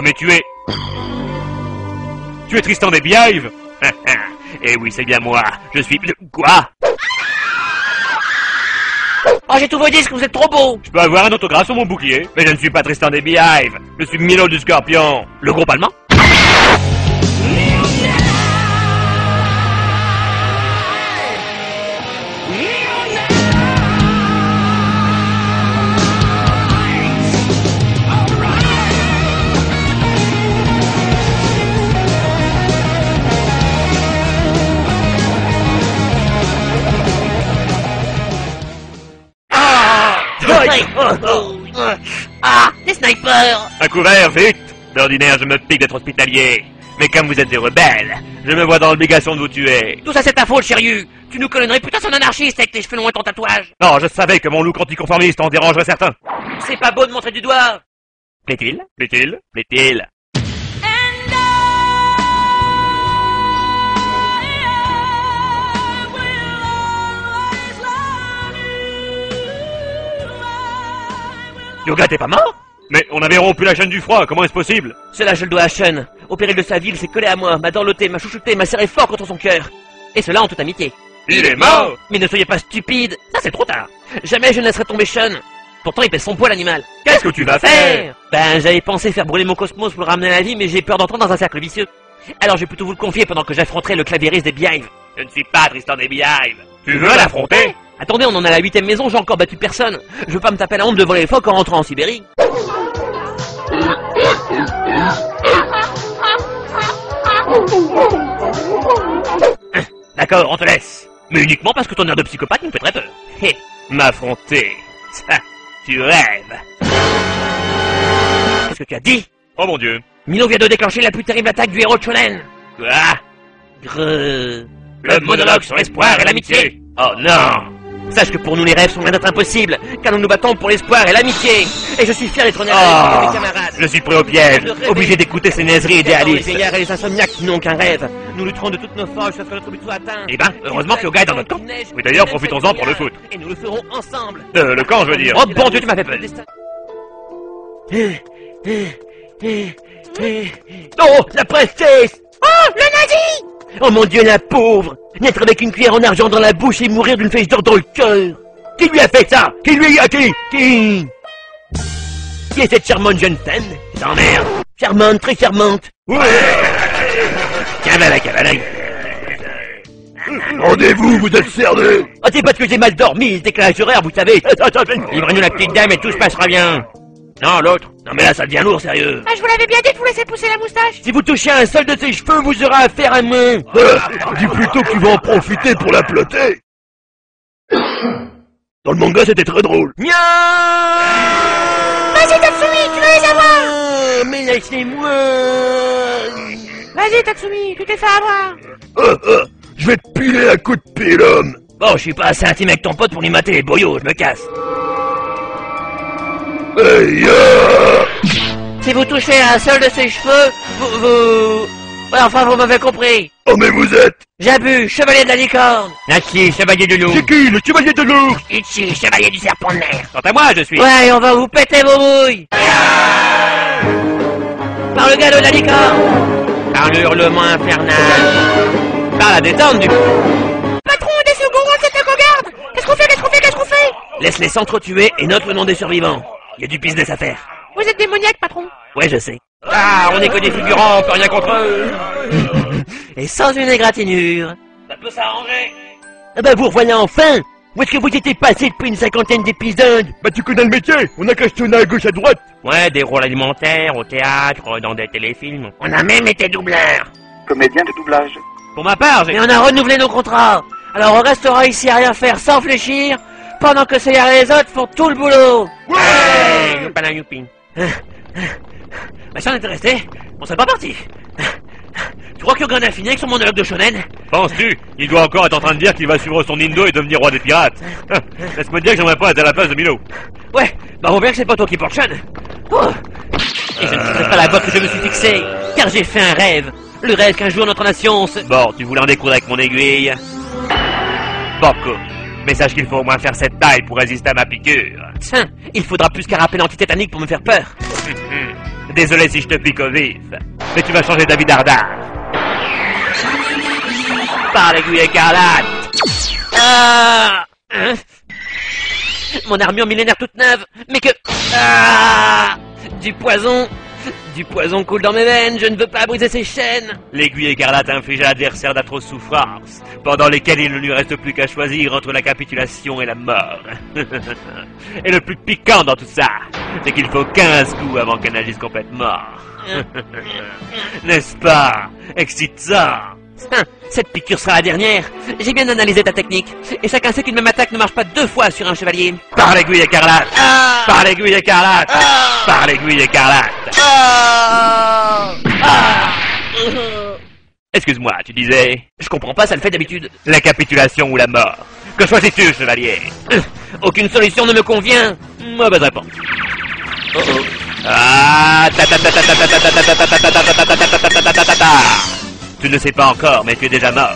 Oh mais tu es... Tu es Tristan des Beehive. Eh oui, c'est bien moi. Je suis... Quoi? Oh, j'ai tous vos disques, vous êtes trop beaux. Je peux avoir un autographe sur mon bouclier. Mais je ne suis pas Tristan des Beehive. Je suis Milo du Scorpion. Le groupe allemand. Ah, des snipers. Un couvert, vite. D'ordinaire, je me pique d'être hospitalier. Mais comme vous êtes des rebelles, je me vois dans l'obligation de vous tuer. Tout ça c'est ta faute, Chériu. Tu nous colles une réputation d'anarchiste avec tes cheveux longs et ton tatouage. Non, je savais que mon look anticonformiste en dérangerait certains. C'est pas beau de montrer du doigt. Plaît-il? Plaît-il? Plaît-il? Yoga, t'es pas mort? Mais on avait rompu la chaîne du froid, comment est-ce possible? Cela, je le dois à Sean. Au péril de sa vie, il s'est collé à moi, m'a dorloté, m'a chouchouté, m'a serré fort contre son cœur. Et cela en toute amitié. Il est mort? Mais ne soyez pas stupide, ça c'est trop tard. Jamais je ne laisserai tomber Sean. Pourtant, il pèse son poids, l'animal. Qu'est-ce que tu vas faire? Ben, j'avais pensé faire brûler mon cosmos pour le ramener à la vie, mais j'ai peur d'entrer dans un cercle vicieux. Alors je vais plutôt vous le confier pendant que j'affronterai le clavieriste des Beehive. Je ne suis pas Tristan des Beehive. Tu veux l'affronter? Attendez, on en a la 8ème maison, j'ai encore battu personne. Je veux pas me taper la honte de voler les phoques en rentrant en Sibérie. D'accord, on te laisse. Mais uniquement parce que ton air de psychopathe me fait très peur. Hé, m'affronter. Ça, tu rêves. Qu'est-ce que tu as dit? Oh mon Dieu. Milo vient de déclencher la plus terrible attaque du héros de Shonen. Quoi? Grrr. Le monologue sur l'espoir et l'amitié. Oh non. Sache que pour nous les rêves sont loin d'être impossibles, car nous nous battons pour l'espoir et l'amitié. Et je suis fier d'être honnête avec mes camarades. Je suis pris au piège, obligé d'écouter ces niaiseries idéalistes. Les vieillards et les insomniaques qui n'ont qu'un rêve. Nous lutterons de toutes nos forces jusqu'à ce que notre but soit atteint. Eh ben, heureusement que Yoga est dans notre camp. Oui, d'ailleurs, profitons-en pour le foot. Et nous le ferons ensemble. Le camp, je veux dire. Oh bon Dieu, tu m'as fait peur. Oh, la princesse! Oh, le nazi! Oh mon Dieu, la pauvre! Naître avec une cuillère en argent dans la bouche et mourir d'une flèche d'or dans le cœur! Qui lui a fait ça? Qui lui a qui? Qui est cette charmante jeune femme? T'emmerdes. Charmante, très charmante. Ouais. Cavale, cavale. Rendez-vous, vous êtes cerné. Oh, c'est parce que j'ai mal dormi, le décalage horaire, vous savez. Livrez-nous la petite dame et tout se passera bien. Non, l'autre. Non mais là, ça devient lourd, sérieux. Ah, je vous l'avais bien dit de vous laisser pousser la moustache. Si vous touchez un seul de ses cheveux, vous aurez affaire à moi. Dis plutôt que tu vas en profiter pour la plotter. Dans le manga, c'était très drôle. Nya. Vas-y, Tatsumi, tu vas les avoir. Mais laissez-moi. Vas-y, Tatsumi, tu t'es fait avoir. Je vais te piler à coups de pied, l'homme. Bon, je suis pas assez intime avec ton pote pour lui mater les boyaux, je me casse. Hey, Si vous touchez un seul de ses cheveux, vous... Ouais, enfin, vous m'avez compris. Oh, mais vous êtes... J'abuse, chevalier de la licorne. Nachi, chevalier de loup. C'est qui, le chevalier de l'ours? Ichi, chevalier du serpent de mer. Quant à moi, je suis... Ouais, on va vous péter vos mouilles. Par le galop de la licorne. Par l'hurlement infernal. Par la détente du... Patron, des secondes, c'est un cogarde. Qu'est-ce qu'on fait, qu'est-ce qu'on fait, qu'est-ce qu'on fait? Laisse-les s'entretuer et note le nom des survivants. Il y a du business à faire. Vous êtes démoniaque, patron. Ouais, je sais. Ah, on est que des figurants, on peut rien contre eux. Et sans une égratignure. Ça peut s'arranger. Ah bah vous revoilà enfin. Où est-ce que vous étiez passé depuis une 50aine d'épisodes? Bah tu connais le métier, on a questionné à gauche à droite. Ouais, des rôles alimentaires, au théâtre, dans des téléfilms. On a même été doubleurs. Comédien de doublage. Pour ma part, j'ai... Mais on a renouvelé nos contrats. Alors on restera ici à rien faire sans fléchir, pendant que ces et les autres font tout le boulot. Ouais, youpala youpi. Bah si on était resté, on serait pas parti. Tu crois que Yogan a fini avec son monologue de shonen? Penses-tu? Il doit encore être en train de dire qu'il va suivre son Indo et devenir roi des pirates. Laisse-moi te dire que j'aimerais pas être à la place de Milo. Ouais, bah on voit bien que c'est pas toi qui porte Sean. Oh. Et je ne quitterai pas la voie que je me suis fixée, car j'ai fait un rêve. Le rêve qu'un jour notre nation se... Bon, tu voulais en découdre avec mon aiguille. Bobco, mais sache qu'il faut au moins faire cette taille pour résister à ma piqûre. Tiens, il faudra plus qu'un rappel anti-tétanique pour me faire peur. Désolé si je te pique au vif, mais tu vas changer d'avis d'ardard. Par l'aiguille écarlate. Ah hein? Mon armure millénaire toute neuve, mais que... Ah du poison coule dans mes veines, je ne veux pas briser ces chaînes. L'aiguille écarlate inflige à l'adversaire d'atroces souffrances, pendant lesquelles il ne lui reste plus qu'à choisir entre la capitulation et la mort. Et le plus piquant dans tout ça, c'est qu'il faut 15 coups avant qu'elle n'agisse complètement. N'est-ce pas excitant? Cette piqûre sera la dernière. J'ai bien analysé ta technique, et chacun sait qu'une même attaque ne marche pas 2 fois sur un chevalier. Par l'aiguille écarlate. Ah Par l'aiguille écarlate. Ah Par l'aiguille écarlate. Ah ah Excuse-moi, tu disais? Je comprends pas, ça le fait d'habitude. La capitulation ou la mort? Que choisis-tu, chevalier? Aucune solution ne me convient. Mauvaise réponse. Tu ne sais pas encore, mais tu es déjà mort.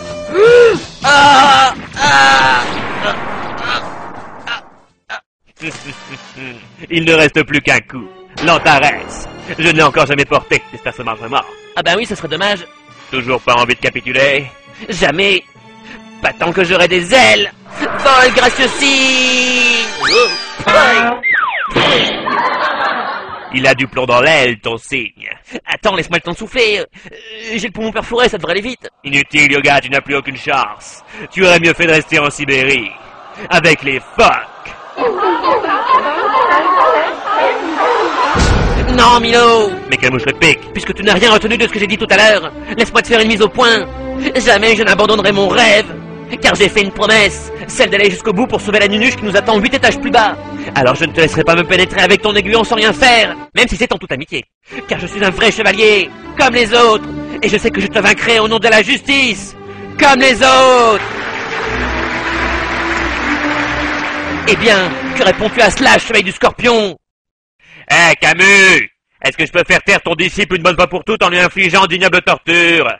Il ne reste plus qu'un coup. L'Antares. Je n'ai encore jamais porté, j'espère que ça marche vraiment. Ah bah oui, ça serait dommage. Toujours pas envie de capituler? Jamais. Pas tant que j'aurai des ailes. Vol graciosi. Il a du plomb dans l'aile, ton signe. Attends, laisse-moi le temps de souffler. J'ai le poumon perforé, ça devrait aller vite. Inutile, Yoga, tu n'as plus aucune chance. Tu aurais mieux fait de rester en Sibérie. Avec les phoques. Non, Milo. Mais quelle mouche le pique. Puisque tu n'as rien retenu de ce que j'ai dit tout à l'heure, laisse-moi te faire une mise au point. Jamais je n'abandonnerai mon rêve. Car j'ai fait une promesse, celle d'aller jusqu'au bout pour sauver la nunuche qui nous attend 8 étages plus bas. Alors je ne te laisserai pas me pénétrer avec ton aiguillon sans rien faire, même si c'est en toute amitié. Car je suis un vrai chevalier, comme les autres, et je sais que je te vaincrai au nom de la justice, comme les autres. Eh bien, que réponds-tu à cela, chevalier du Scorpion? Hé, Camus! Est-ce que je peux faire taire ton disciple une bonne fois pour toutes en lui infligeant d'ignobles tortures?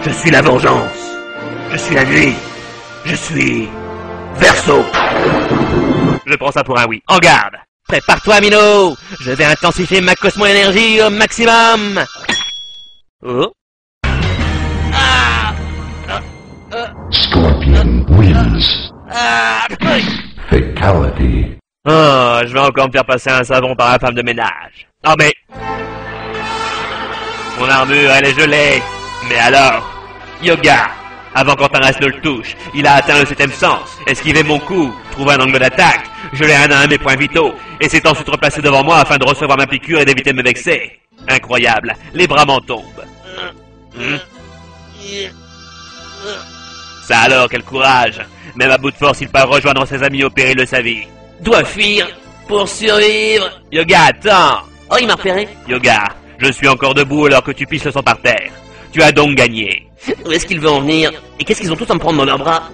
Je suis la vengeance. Je suis la nuit. Je suis... Verseau. Je prends ça pour un oui. En garde! Prépare-toi, Mino. Je vais intensifier ma cosmo-énergie au maximum. Oh. Scorpion wins. Fatality. Oh, je vais encore me faire passer un savon par la femme de ménage. Oh mais... Mon armure, elle est gelée. Mais alors... Yoga, avant qu'Antaras ne le touche, il a atteint le 7ème sens, esquivé mon coup, trouvé un angle d'attaque, gelé un à un mes points vitaux, et s'est ensuite replacé devant moi afin de recevoir ma piqûre et d'éviter de me vexer. Incroyable, les bras m'en tombent. Ça alors, quel courage. Même à bout de force, il part rejoindre ses amis au péril de sa vie. Dois fuir pour survivre. Yoga, attends. Oh, il m'a repéré. Yoga, je suis encore debout alors que tu pisses le sang par terre. Tu as donc gagné. Où est-ce qu'ils veulent en venir? Et qu'est-ce qu'ils ont tous à me prendre dans leurs bras?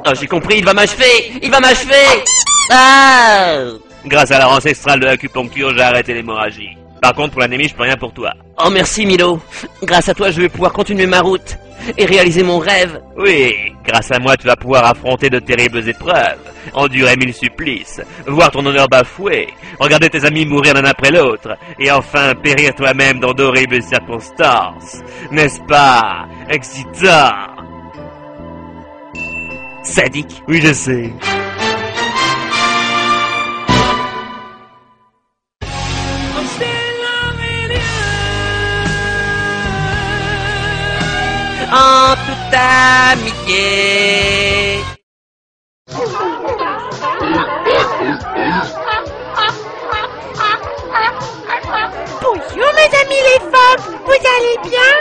Oh, j'ai compris, il va m'achever! Il va m'achever! Ah! Grâce à l'art ancestral de l'acupuncture, j'ai arrêté l'hémorragie. Par contre, pour l'anémie, je peux rien pour toi. Oh, merci, Milo. Grâce à toi, je vais pouvoir continuer ma route et réaliser mon rêve. Oui, grâce à moi, tu vas pouvoir affronter de terribles épreuves, endurer 1000 supplices, voir ton honneur bafoué, regarder tes amis mourir l'un après l'autre, et enfin périr toi-même dans d'horribles circonstances. N'est-ce pas excitant? Sadique. Oui, je sais. En toute amitié. Bonjour mes amis les phoques, vous allez bien?